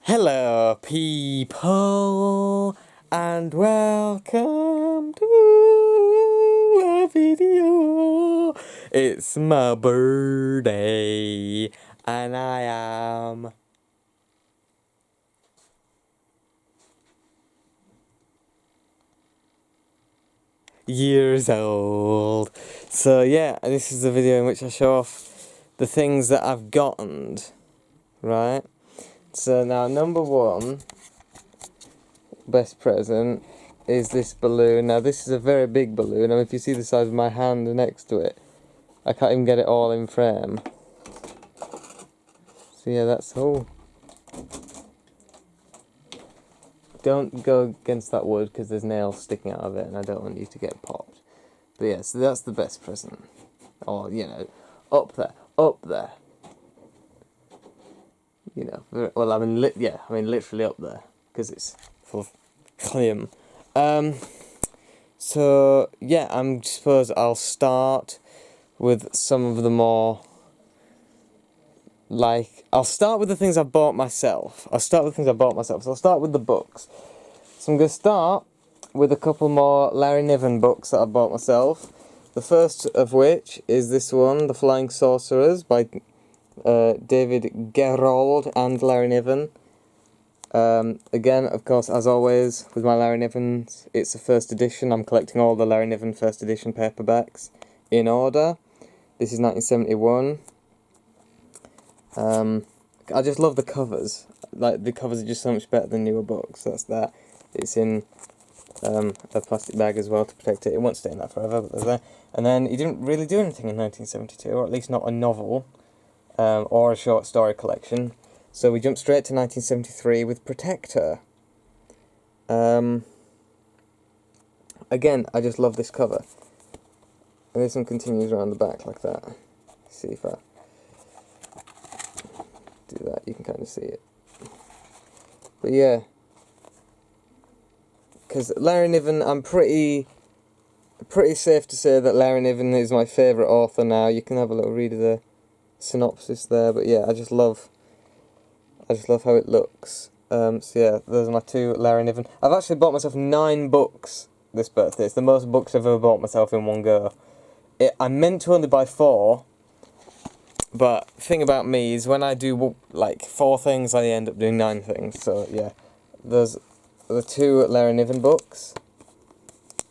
Hello, people, and welcome to a video. It's my birthday, and I am years old. So yeah, this is a video in which I show off the things that I've gotten, right? So now, number one best present is this balloon. Now this is a very big balloon. I mean, if you see the size of my hand next to it, I can't even get it all in frame. So yeah, that's all. Don't go against that wood because there's nails sticking out of it and I don't want you to get popped. But yeah, so that's the best present. Or, you know, up there. You know, well, I mean, literally up there, because it's full of clim. So, yeah, I suppose I'll start with some of the more, I'll start with the things I bought myself. So I'll start with the books. So I'm going to start with a couple more Larry Niven books that I bought myself. The first of which is this one, The Flying Sorcerers, by David Gerrold and Larry Niven. Again, of course, as always, with my Larry Nivens, it's a first edition. I'm collecting all the Larry Niven first edition paperbacks in order. This is 1971. I just love the covers. Like, the covers are just so much better than newer books. That's that. It's in a plastic bag as well to protect it. It won't stay in that forever, but there's that. And then he didn't really do anything in 1972, or at least not a novel. Or a short story collection. So we jump straight to 1973 with Protector. Again, I just love this cover. And this one continues around the back like that. Let's see if I do that, you can kind of see it. But yeah. Because Larry Niven, I'm pretty safe to say that Larry Niven is my favourite author now. You can have a little read of the synopsis there, but yeah, I just love how it looks. So yeah, those are my two Larry Niven. I've actually bought myself 9 books this birthday. It's the most books I've ever bought myself in one go. I meant to only buy 4, but the thing about me is when I do like 4 things, I end up doing 9 things. So yeah, those are the 2 Larry Niven books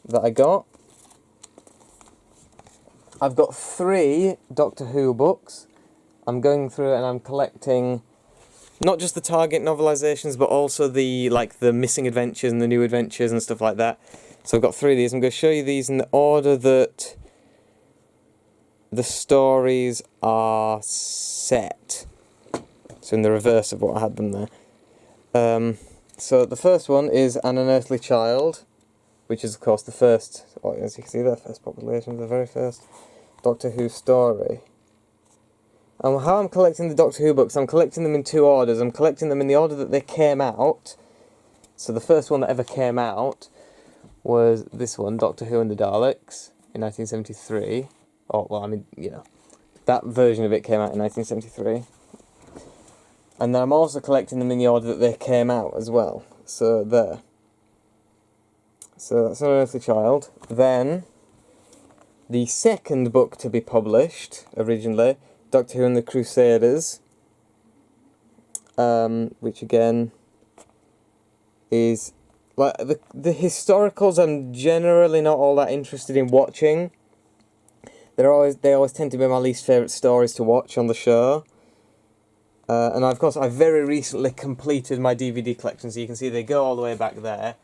that I got. I've got 3 Doctor Who books. I'm going through and I'm collecting not just the Target novelizations, but also the missing adventures and the new adventures and stuff like that. So I've got 3 of these. I'm going to show you these in the order that the stories are set. So in the reverse of what I had them there. So the first one is An Unearthly Child, which is of course the first, as you can see there, first population, the very first Doctor Who story. And how I'm collecting the Doctor Who books, I'm collecting them in 2 orders. I'm collecting them in the order that they came out. So the first one that ever came out was this one, Doctor Who and the Daleks, in 1973. Oh, well, I mean, you know, that version of it came out in 1973. And then I'm also collecting them in the order that they came out as well. So there. So that's An Unearthly Child. Then, the second book to be published, originally, Doctor Who and the Crusaders, which again is like the historicals. I'm generally not all that interested in watching. They always tend to be my least favourite stories to watch on the show. And of course, I very recently completed my DVD collection, so you can see they go all the way back there.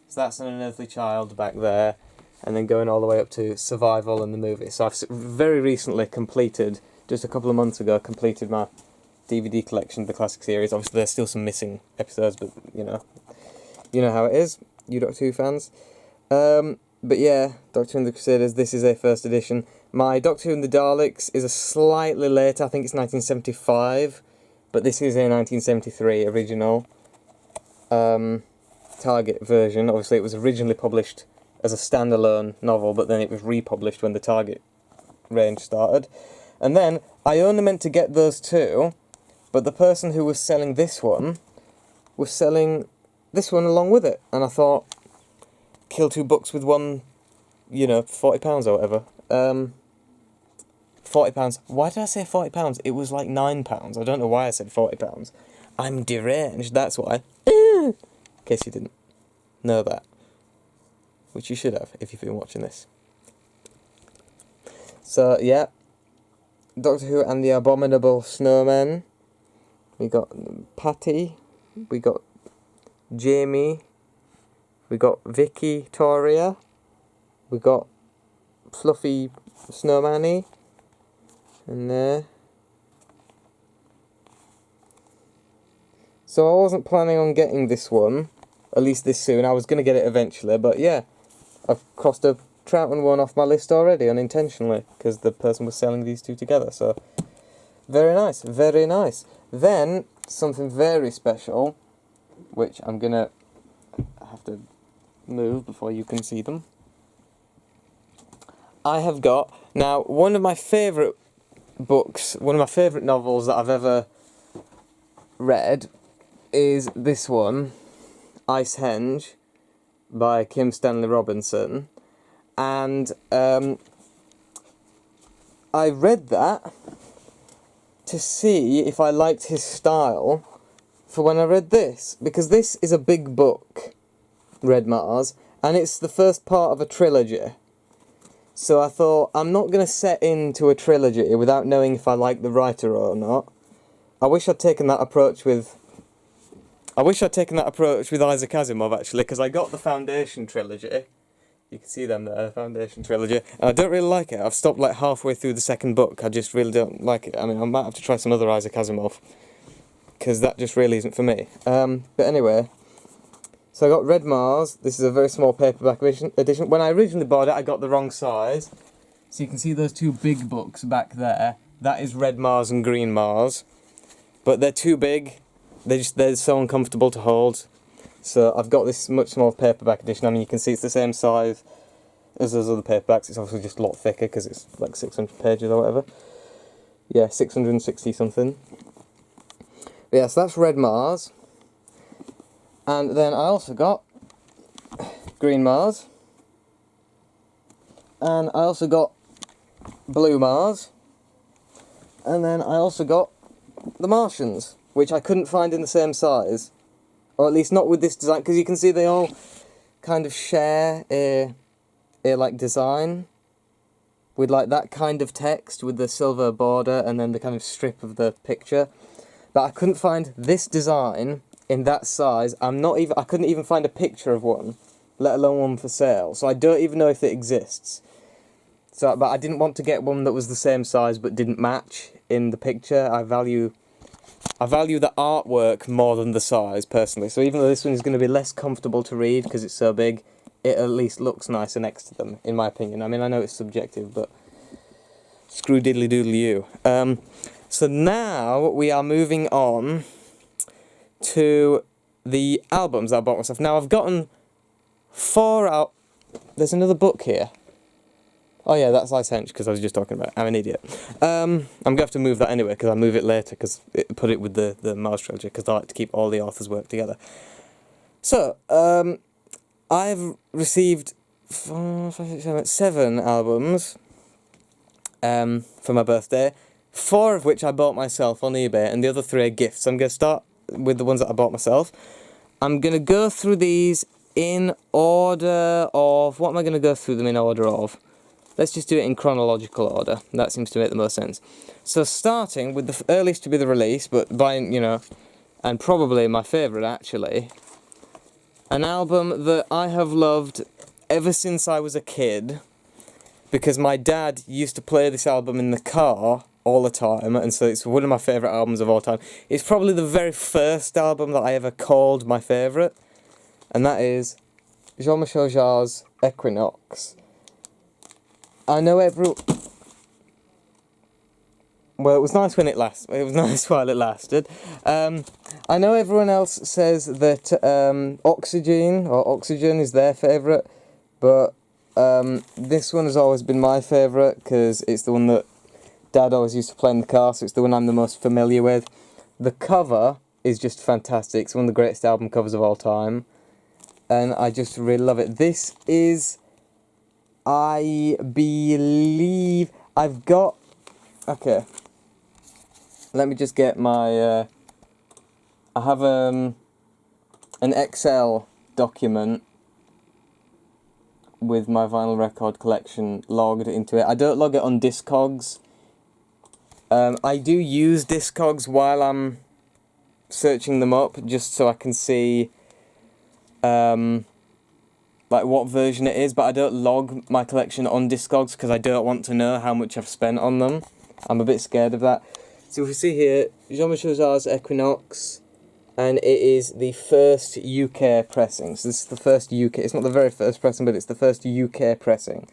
So that's An Unearthly Child back there, and then going all the way up to Survival and the movie. So I've very recently completed. Just a couple of months ago, I completed my DVD collection of the classic series. Obviously, there's still some missing episodes, but you know how it is, you Doctor Who fans. But yeah, Doctor Who and the Crusaders, this is a first edition. My Doctor Who and the Daleks is a slightly later, I think it's 1975, but this is a 1973 original Target version. Obviously, it was originally published as a standalone novel, but then it was republished when the Target range started. And then, I only meant to get those 2, but the person who was selling this one was selling this one along with it, and I thought, kill 2 books with one, you know, £40 or whatever. £40. Why did I say £40? It was like £9. I don't know why I said £40. I'm deranged, that's why. In case you didn't know that. Which you should have, if you've been watching this. So, yeah. Doctor Who and the Abominable Snowmen. We got Patty. We got Jamie. We got Vicky Toria. We got Fluffy Snowmanny. And there. So I wasn't planning on getting this one, at least this soon. I was going to get it eventually, but yeah. I've crossed a Troughton one off my list already, unintentionally, because the person was selling these 2 together, so... Very nice, very nice. Then, something very special, which I'm going to have to move before you can see them. I have got... Now, one of my favourite books, one of my favourite novels that I've ever read is this one, Ice Henge, by Kim Stanley Robinson, and I read that to see if I liked his style for when I read this, because this is a big book, Red Mars, and it's the first part of a trilogy. So I thought, I'm not going to set into a trilogy without knowing if I like the writer or not. I wish I'd taken that approach with Isaac Asimov, actually, because I got the Foundation trilogy. You can see them there, the Foundation trilogy. And I don't really like it. I've stopped like halfway through the second book. I just really don't like it. I mean, I might have to try some other Isaac Asimov, because that just really isn't for me. But anyway, so I got Red Mars. This is a very small paperback edition. When I originally bought it, I got the wrong size. So you can see those 2 big books back there. That is Red Mars and Green Mars. But they're too big. They're so uncomfortable to hold. So I've got this much smaller paperback edition. I mean, you can see it's the same size as those other paperbacks. It's obviously just a lot thicker because it's like 600 pages or whatever. Yeah, 660 something. But yeah, so that's Red Mars. And then I also got Green Mars. And I also got Blue Mars. And then I also got The Martians, which I couldn't find in the same size, or at least not with this design, because you can see they all kind of share a like design with like that kind of text with the silver border and then the kind of strip of the picture. But I couldn't find this design in that size. I couldn't even find a picture of one, let alone one for sale. So I don't even know if it exists. So, but I didn't want to get one that was the same size but didn't match in the picture. I value the artwork more than the size, personally. So even though this one is going to be less comfortable to read because it's so big, it at least looks nicer next to them, in my opinion. I mean, I know it's subjective, but screw diddly doodly you. So now we are moving on to the albums that I bought myself. Now I've gotten 4 out. There's another book here. Oh yeah, that's Ice Henge, because I was just talking about it. I'm an idiot. I'm going to have to move that anyway, because I'll move it later, because put it with the Mars trilogy, because I like to keep all the authors' work together. So, I've received 4, 5, 6, 7, 7 albums for my birthday, 4 of which I bought myself on eBay, and the other 3 are gifts. So I'm going to start with the ones that I bought myself. I'm going to go through these in order of... What am I going to go through them in order of? Let's just do it in chronological order. That seems to make the most sense. So starting with the earliest to be the release, but by, you know, and probably my favourite actually, an album that I have loved ever since I was a kid, because my dad used to play this album in the car all the time, and so it's one of my favourite albums of all time. It's probably the very first album that I ever called my favourite, and that is Jean-Michel Jarre's Equinox. I know well, it was nice when it lasted. It was nice while it lasted. I know everyone else says that Oxygen is their favourite, but this one has always been my favourite because it's the one that Dad always used to play in the car, so it's the one I'm the most familiar with. The cover is just fantastic. It's one of the greatest album covers of all time. And I just really love it. This is, I believe, I've got, okay, let me just get my, I have an Excel document with my vinyl record collection logged into it. I don't log it on Discogs. I do use Discogs while I'm searching them up, just so I can see like what version it is, but I don't log my collection on Discogs because I don't want to know how much I've spent on them. I'm a bit scared of that. So if we see here, Jean-Michel Jarre's Equinox, and it is the first UK pressing. So this is the first UK, it's not the very first pressing, but it's the first UK pressing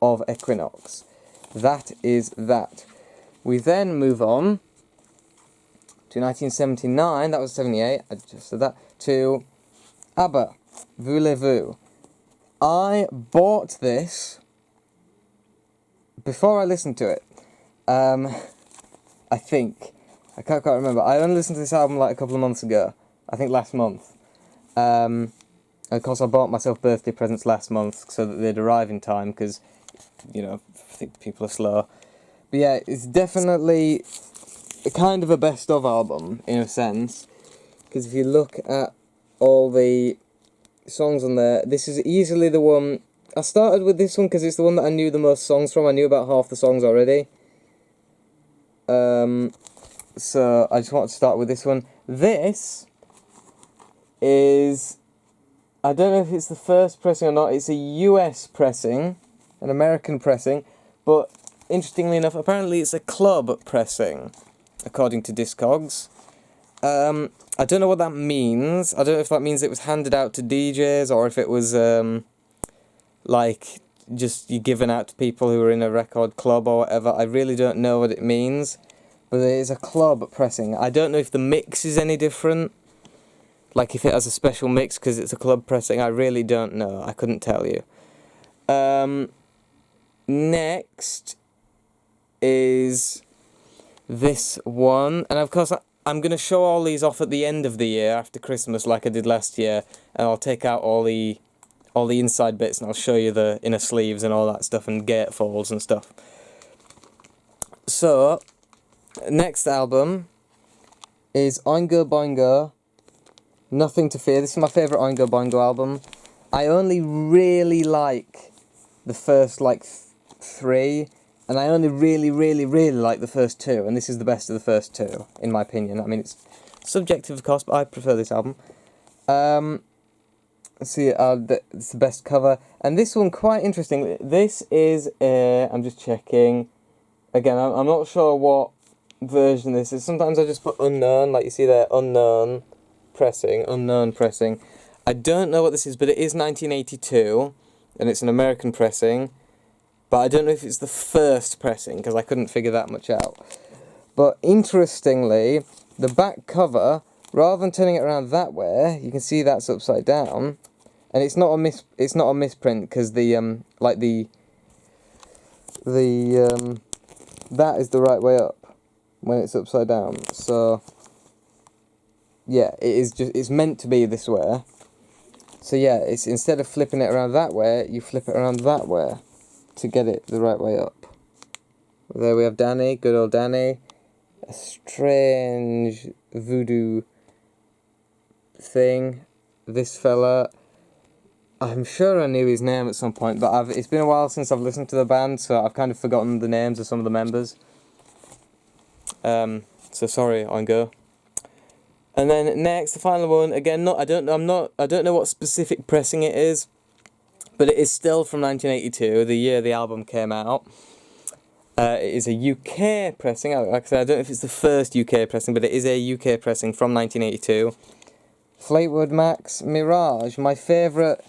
of Equinox. That is that. We then move on to 1979, that was 78, I just said that, to ABBA, Voulez-Vous. I bought this before I listened to it. I think. I can't quite remember. I only listened to this album like a couple of months ago. I think last month. Of course, I bought myself birthday presents last month so that they'd arrive in time because, you know, I think people are slow. But yeah, it's definitely kind of a best-of album, in a sense. Because if you look at all the songs on there, this is easily the one. I started with this one because it's the one that I knew the most songs from. I knew about half the songs already. So I just wanted to start with this one. This is, I don't know if it's the first pressing or not. It's a US pressing, an American pressing, but interestingly enough, apparently it's a club pressing, according to Discogs. I don't know what that means. I don't know if that means it was handed out to DJs or if it was, like, just you given out to people who were in a record club or whatever. I really don't know what it means. But it is a club pressing. I don't know if the mix is any different. Like if it has a special mix because it's a club pressing. I really don't know. I couldn't tell you. Next is this one. And of course I'm going to show all these off at the end of the year after Christmas like I did last year. And I'll take out all the inside bits and I'll show you the inner sleeves and all that stuff and gatefolds and stuff. So, next album is Oingo Boingo, Nothing to Fear. This is my favourite Oingo Boingo album. I only really like the first, like, 3, and I only really like the first 2, and this is the best of the first 2, in my opinion. I mean, it's subjective, of course, but I prefer this album. Let's see, it's the best cover, and this one, quite interesting, this is I'm just checking, again, I'm not sure what version this is. Sometimes I just put unknown, like you see there, unknown pressing. I don't know what this is, but it is 1982, and it's an American pressing, but I don't know if it's the first pressing, because I couldn't figure that much out. But interestingly, the back cover, rather than turning it around that way, you can see that's upside down, and it's not a misprint, because the that is the right way up when it's upside down. So yeah, it's meant to be this way. So yeah, it's instead of flipping it around that way, you flip it around that way to get it the right way up. There we have Danny, good old Danny. A strange voodoo thing. This fella, I'm sure I knew his name at some point, but it's been a while since I've listened to the band, so I've kind of forgotten the names of some of the members. So sorry, Oingo. And then next, the final one. Again, I don't know what specific pressing it is, but it is still from 1982, the year the album came out. It is a UK pressing. Like I said, I don't know if it's the first UK pressing, but it is a UK pressing from 1982. Fleetwood Mac's Mirage, my favourite.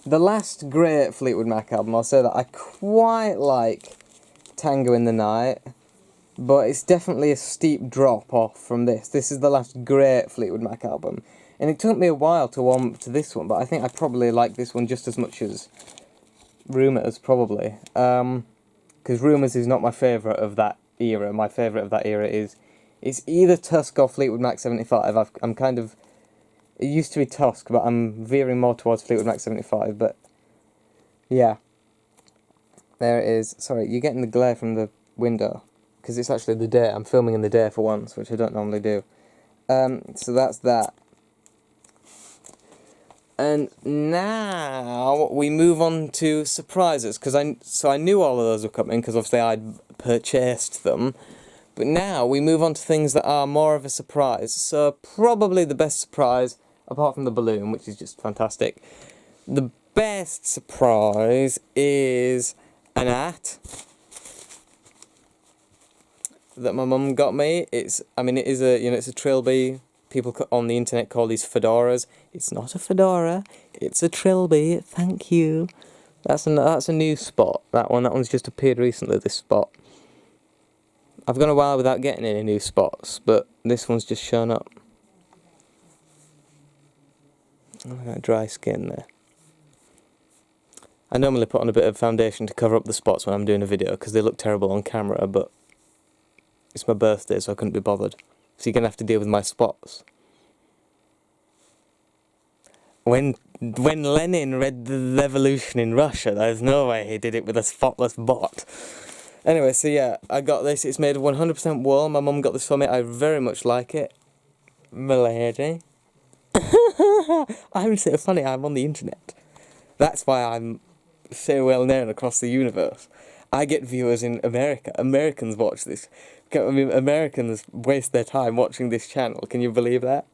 The last great Fleetwood Mac album, I'll say that. I quite like Tango in the Night, but it's definitely a steep drop off from this. This is the last great Fleetwood Mac album, and it took me a while to warm up to this one, but I think I probably like this one just as much as Rumours, probably, because Rumours is not my favourite of that era. My favourite of that era is It's either Tusk or Fleetwood Mac 75. I'm kind of... It used to be Tusk, but I'm veering more towards Fleetwood Mac 75, but... Yeah. There it is. Sorry, you're getting the glare from the window. Because it's actually the day. I'm filming in the day for once, which I don't normally do. So that's that. And now we move on to surprises, because I knew all of those were coming, because obviously I'd purchased them. But now we move on to things that are more of a surprise. So probably the best surprise, apart from the balloon, which is just fantastic, the best surprise is an hat that my mum got me. It is it's a trilby. People on the internet call these fedoras. It's not a fedora, it's a trilby, thank you. That's a new spot, that one's just appeared recently, this spot. I've gone a while without getting any new spots, but this one's just shown up. Oh, I got dry skin there. I normally put on a bit of foundation to cover up the spots when I'm doing a video, because they look terrible on camera, but it's my birthday, so I couldn't be bothered. So you're going to have to deal with my spots. When Lenin read The Revolution in Russia, there's no way he did it with a spotless bot. Anyway, so yeah, I got this. It's made of 100% wool. My mum got this for me. I very much like it. Milady. I'm so funny, I'm on the internet. That's why I'm so well known across the universe. I get viewers in America. Americans watch this. I mean, Americans waste their time watching this channel. Can you believe that?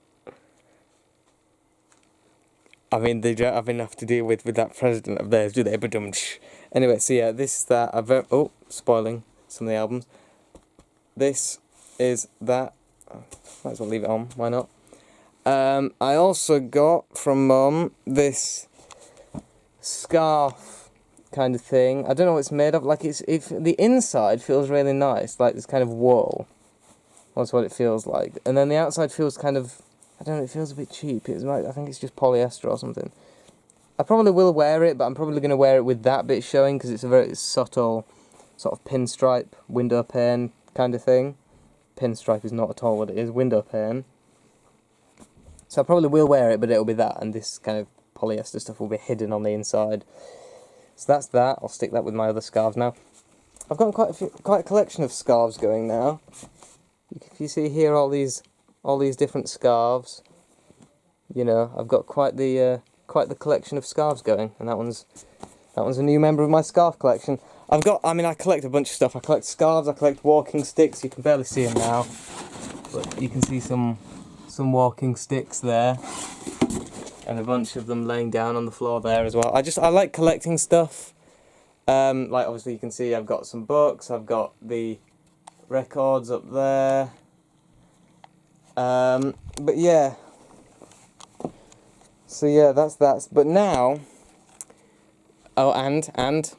I mean, they don't have enough to deal with that president of theirs, do they? Anyway, so yeah, this is that. Oh, spoiling some of the albums. This is that. Oh, might as well leave it on. Why not? I also got from Mum this scarf kind of thing. I don't know what it's made of. Like if the inside feels really nice, like this kind of wool. That's what it feels like. And then the outside feels kind of, I don't know, it feels a bit cheap. I think it's just polyester or something. I probably will wear it, but I'm probably going to wear it with that bit showing, because it's a very subtle sort of pinstripe, window pane kind of thing. Pinstripe is not at all what it is, window pane. So I probably will wear it, but it'll be that, and this kind of polyester stuff will be hidden on the inside. So that's that. I'll stick that with my other scarves now. I've got quite a collection of scarves going now. If you see here all these different scarves, you know, I've got quite the collection of scarves going, and that one's a new member of my scarf collection. I collect a bunch of stuff. I collect scarves, I collect walking sticks. You can barely see them now, but you can see some walking sticks there, and a bunch of them laying down on the floor there as well. I like collecting stuff. Like obviously you can see I've got some books, I've got the records up there. But yeah. So yeah, that's that. But now, oh, and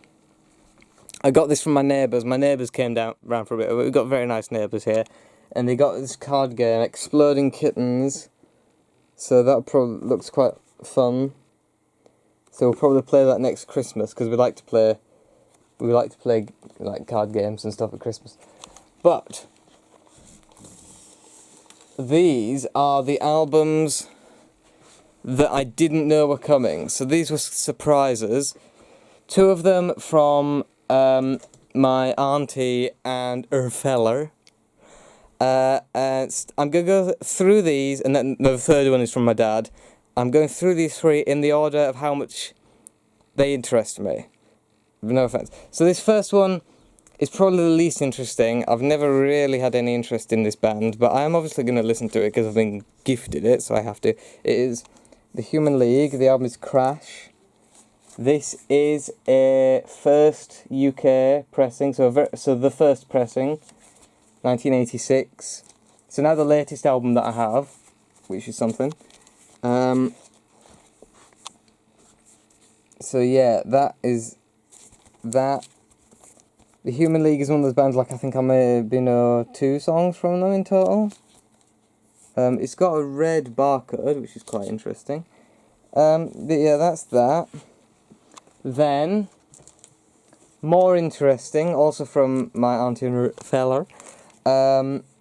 I got this from my neighbours. My neighbours came round for a bit. We've got very nice neighbours here, and they got this card game, Exploding Kittens. So that probably looks quite fun. So we'll probably play that next Christmas, because we like to play like card games and stuff at Christmas. But these are the albums that I didn't know were coming. So these were surprises. 2 of them from my auntie and her feller. And I'm going to go through these, and then the third one is from my dad. I'm going through these 3 in the order of how much they interest me. No offence. So this first one is probably the least interesting. I've never really had any interest in this band, but I am obviously going to listen to it because I've been gifted it, so I have to. It is The Human League. The album is Crash. This is a first UK pressing, so the first pressing, 1986. So now the latest album that I have, which is something. So yeah, that is that. The Human League is one of those bands, like I think I may have been 2 songs from them in total. It's got a red barcode, which is quite interesting. But yeah, that's that. Then, more interesting, also from my auntie and feller,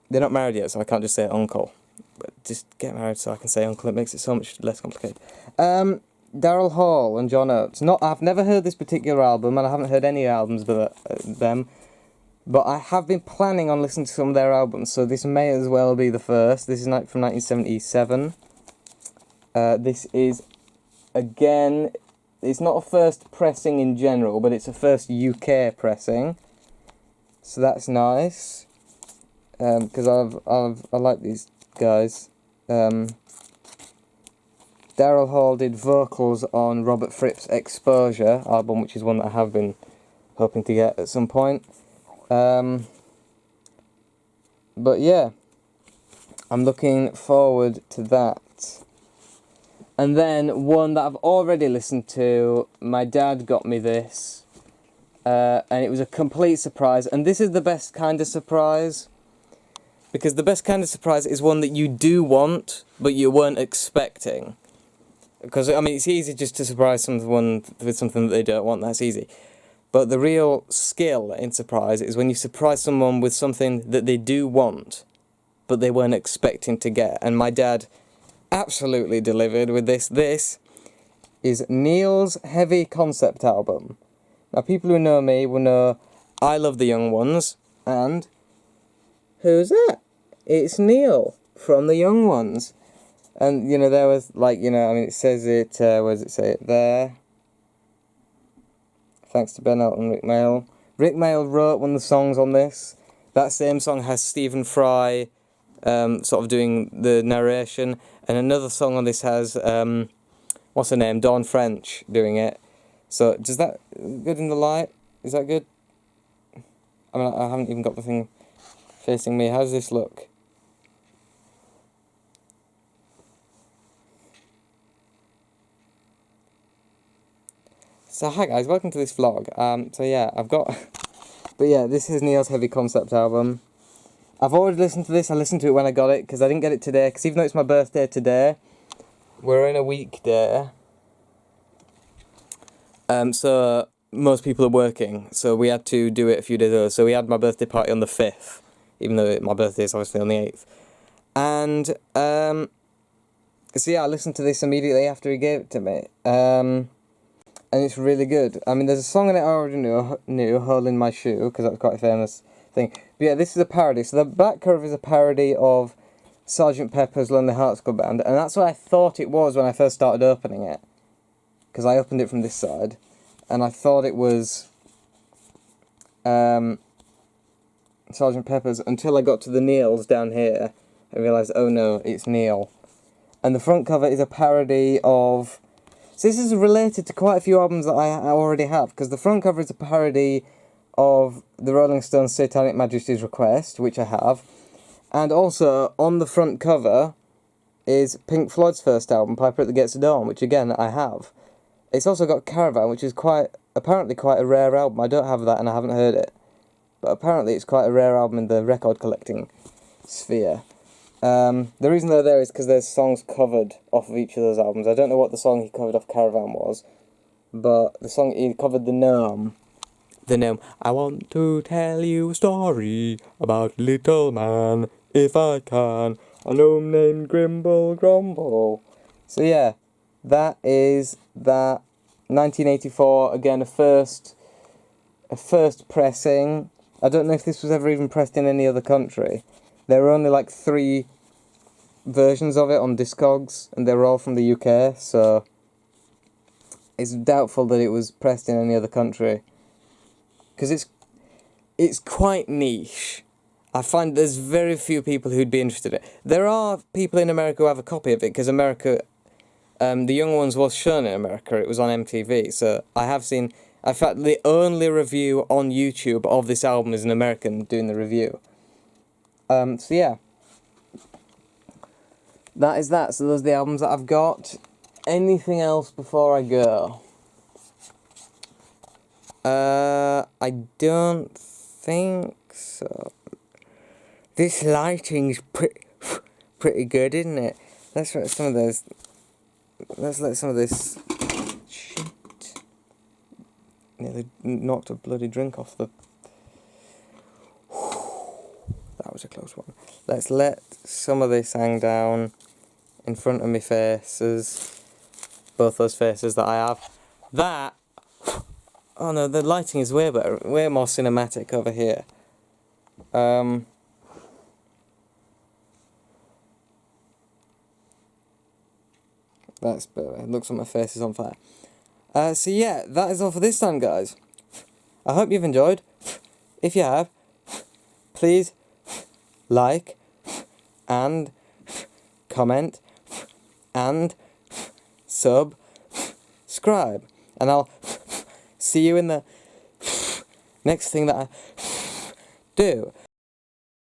they're not married yet, so I can't just say uncle. But just get married so I can say uncle. It makes it so much less complicated. Daryl Hall and John Oates. I've never heard this particular album, and I haven't heard any albums by them. But I have been planning on listening to some of their albums, so this may as well be the first. This is from 1977. This is, again, it's not a first pressing in general, but it's a first UK pressing. So that's nice, because I like these guys. Daryl Hall did vocals on Robert Fripp's Exposure album, which is one that I have been hoping to get at some point. But yeah, I'm looking forward to that. And then one that I've already listened to, my dad got me this, and it was a complete surprise. And this is the best kind of surprise, because the best kind of surprise is one that you do want, but you weren't expecting. Because, I mean, it's easy just to surprise someone with something that they don't want, that's easy. But the real skill in surprise is when you surprise someone with something that they do want, but they weren't expecting to get. And my dad absolutely delivered with this. This is Neil's Heavy concept album. Now, people who know me will know I love the Young Ones, and who's that? It's Neil from the Young Ones. And, there was, it says it, where does it say it? There. Thanks to Ben Elton and Rick Mayall. Rick Mayall wrote one of the songs on this. That same song has Stephen Fry sort of doing the narration. And another song on this has, what's her name? Dawn French doing it. So, does that good in the light? Is that good? I mean, I haven't even got the thing facing me. How does this look? So hi guys, welcome to this vlog. So yeah, but yeah, this is Neil's Heavy concept album. I've already listened to this. I listened to it when I got it, because I didn't get it today, because even though it's my birthday today, we're in a weekday. So most people are working, so we had to do it a few days earlier. So we had my birthday party on the 5th, even though my birthday is obviously on the 8th. And, so yeah, I listened to this immediately after he gave it to me. And it's really good. I mean, there's a song in it I already knew, Hole in My Shoe, because that was quite a famous thing. But yeah, this is a parody. So the back cover is a parody of Sgt. Pepper's Lonely Hearts Club Band, and that's what I thought it was when I first started opening it. Because I opened it from this side, and I thought it was Sgt. Pepper's, until I got to the Neils down here. I realised, oh no, it's Neil. And the front cover is a parody of... So this is related to quite a few albums that I already have, because the front cover is a parody of the Rolling Stones' Satanic Majesty's Request, which I have. And also, on the front cover is Pink Floyd's first album, Piper at the Gates of Dawn, which again, I have. It's also got Caravan, which is apparently quite a rare album. I don't have that and I haven't heard it. But apparently it's quite a rare album in the record collecting sphere. The reason they're there is because there's songs covered off of each of those albums. I don't know what the song he covered off Caravan was, but the song he covered, The Gnome. I want to tell you a story about a little man, if I can, a gnome named Grimble Grumble. So yeah, that is that 1984, again a first pressing. I don't know if this was ever even pressed in any other country. There were only like 3 versions of it on Discogs, and they were all from the UK, so it's doubtful that it was pressed in any other country. Because it's quite niche. I find there's very few people who'd be interested in it. There are people in America who have a copy of it, because America, The Young Ones was shown in America, it was on MTV, so I have seen, in fact, the only review on YouTube of this album is an American doing the review. So yeah, that is that. So those are the albums that I've got. Anything else before I go? I don't think so. This lighting's pretty good, isn't it? Let's let some of this shit. Nearly knocked a bloody drink off the... That was a close one. let's let some of this hang down in front of my faces. Both those faces that I have. That... Oh no, the lighting is way better, way more cinematic over here. That's better. It looks like my face is on fire. So yeah, that is all for this time, guys. I hope you've enjoyed. If you have, please like and comment and subscribe. And I'll see you in the next thing that I do.